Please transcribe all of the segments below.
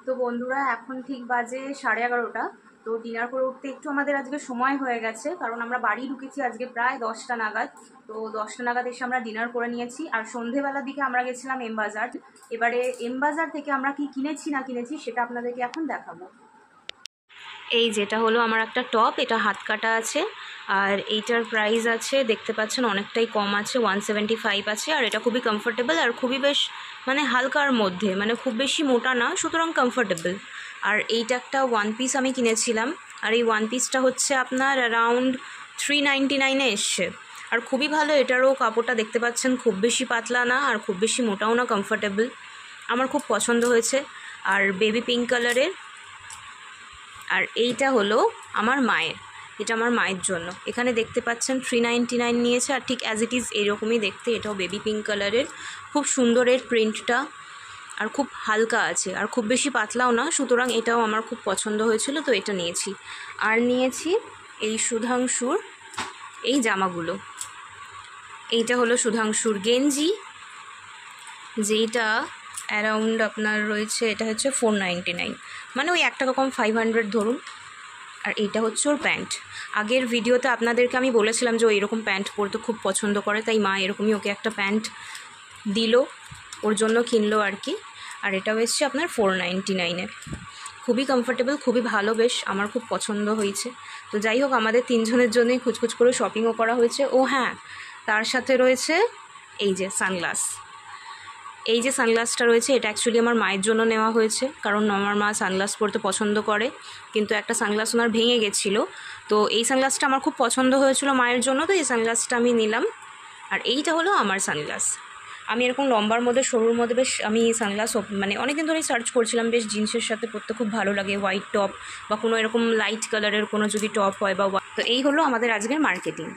তো বন্ধুরা এখন ঠিক বাজে 11:30। তো ডিনার করে উঠতে একটু আমাদের আজকে সময় হয়ে গেছে, কারণ আমরা বাড়ি ঢুকেছি আজকে প্রায় 10টা নাগাদ। তো 10টা নাগাদ এসে আমরা ডিনার করে নিয়েছি। আর সন্ধেবেলার দিকে আমরা গেছিলাম এম বাজার। এবারে এম বাজার থেকে আমরা কি কিনেছি না কিনেছি সেটা আপনাদেরকে এখন দেখাবো। এই যেটা হলো আমার একটা টপ, এটা হাত কাটা আছে, আর এইটার প্রাইস আছে দেখতে পাচ্ছেন অনেকটাই কম আছে, 175 আছে। আর এটা খুবই কমফোর্টেবল আর খুবই বেশ মানে হালকার মধ্যে, মানে খুব বেশি মোটা না, সুতরাং কমফোর্টেবল। আর এইটা একটা ওয়ান পিস আমি কিনেছিলাম, আর এই ওয়ান পিসটা হচ্ছে আপনার অ্যারাউন্ড 399-এ এসছে। আর খুবই ভালো, এটারও কাপড়টা দেখতে পাচ্ছেন খুব বেশি পাতলা না আর খুব বেশি মোটাও না, কমফোর্টেবল, আমার খুব পছন্দ হয়েছে। আর বেবি পিঙ্ক কালারের। আর এইটা হলো আমার মায়ের, এটা আমার মায়ের জন্য। এখানে দেখতে পাচ্ছেন 399 নিয়েছে, আর ঠিক অ্যাজ ইট ইজ এরকমই দেখতে। এটাও বেবি পিঙ্ক কালারের, খুব সুন্দর এর প্রিন্টটা, আর খুব হালকা আছে আর খুব বেশি পাতলাও না, সুতরাং এটাও আমার খুব পছন্দ হয়েছিল, তো এটা নিয়েছি। আর নিয়েছি এই সুধাংশুর এই জামাগুলো। এইটা হলো সুধাংশুর গেঞ্জি, যেইটা অ্যারাউন্ড আপনার রয়েছে, এটা হচ্ছে 499, মানে ওই 1 টাকা কম 500 ধরুন। আর এইটা হচ্ছে ওর প্যান্ট। আগের ভিডিওতে আপনাদেরকে আমি বলেছিলাম যে ও এরকম প্যান্ট পরতে খুব পছন্দ করে, তাই মা এরকমই ওকে একটা প্যান্ট দিল, ওর জন্য কিনলো আর কি। আর এটাও এসছে আপনার 499-এ, খুবই কমফোর্টেবল, খুবই ভালো, বেশ আমার খুব পছন্দ হয়েছে। তো যাই হোক, আমাদের 3 জনের জন্যই খুচখুচ করে শপিংও করা হয়েছে। ও হ্যাঁ, তার সাথে রয়েছে এই যে সানগ্লাস। এই যে সানগ্লাসটা রয়েছে, এটা অ্যাকচুয়ালি আমার মায়ের জন্য নেওয়া হয়েছে, কারণ আমার মা সানগ্লাস পরতে পছন্দ করে, কিন্তু একটা সানগ্লাস ওনার ভেঙে গেছিলো। তো এই সানগ্লাসটা আমার খুব পছন্দ হয়েছিল মায়ের জন্য, তো এই সানগ্লাসটা আমি নিলাম। আর এইটা হলো আমার সানগ্লাস। আমি এরকম লম্বার মধ্যে সরুর মধ্যে বেশ আমি সানগ্লাস মানে অনেকদিন ধরেই সার্চ করছিলাম, বেশ জিন্সের সাথে পরতে খুব ভালো লাগে, হোয়াইট টপ বা কোনো এরকম লাইট কালারের কোনো যদি টপ হয় বা। তো এই হলো আমাদের আজকের মার্কেটিং।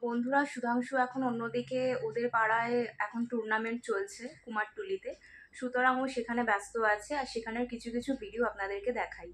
বন্ধুরা, সুধাংশু এখন অন্যদিকে ওদের পাড়ায় এখন টুর্নামেন্ট চলছে কুমারটুলিতে, সুতরাং ও সেখানে ব্যস্ত আছে, আর সেখানের কিছু কিছু ভিডিও আপনাদেরকে দেখাই।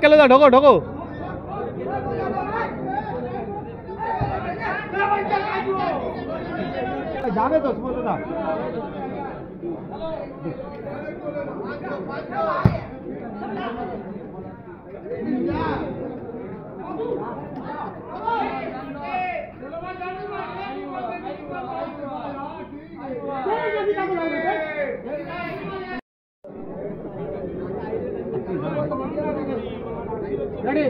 কেলে দা ঢোকো ঢোকো। যাবে তো সুমতদা। Ready?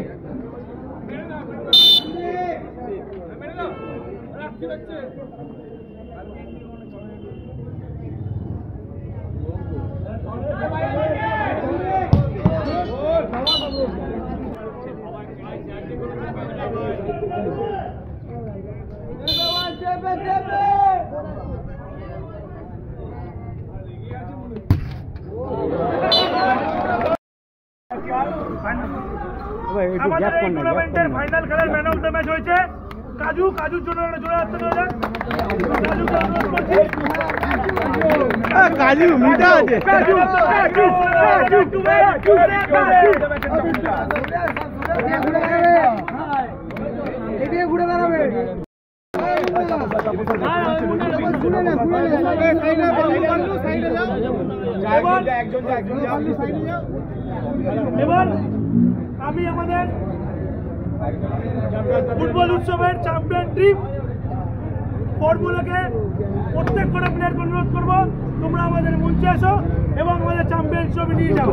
আমাদের এই টুর্নামেন্টের ফাইনাল খেলার ম্যান অফ দ্য ম্যাচ হয়েছে কাজু। কাজুর জন্য জোরে হাততালি হয়ে যাক। কাজুকে অনুরোধ করছি। কাজু মিঠা আছে। কাজু কাজু এদিকে ঘুরে দাঁড়াবে। এবার আমি আমাদের ফুটবল উৎসবের চ্যাম্পিয়ন টিম ফর্মুলাকে প্রত্যেক কটা প্লেয়ারকে অনুরোধ করবো, তোমরা আমাদের মঞ্চে এসো এবং আমাদের চ্যাম্পিয়নশিপে নিয়ে যাও।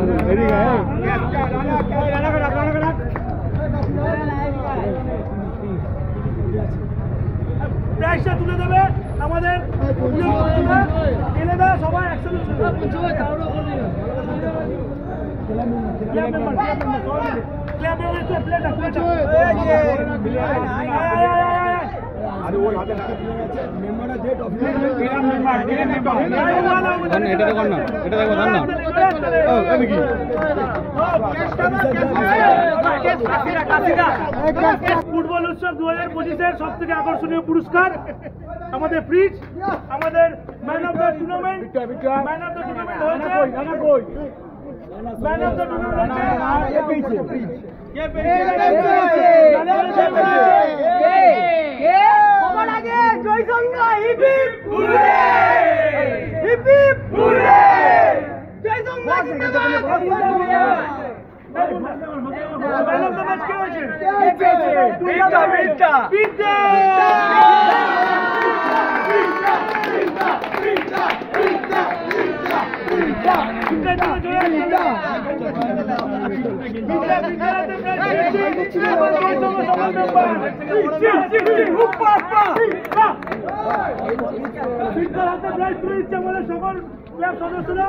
প্রাইসটা তুলে দেবে আমাদের এনে দেয় সবাই একসাথে এটা দেখো না, এটা দেখো না। ফুটবল উৎসব 2025-এর সব থেকে আকর্ষণীয় পুরস্কার আমাদের ফ্রিজ, আমাদের man of the tournament, man of the tournament হয়েছে, ম্যান অফ দ্য টুর্নামেন্ট সকল ক্লাব সদস্যরা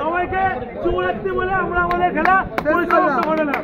সবাইকে শুভরাত্রি বলে আমরা আমাদের খেলা পরিসমাপ্ত করলাম।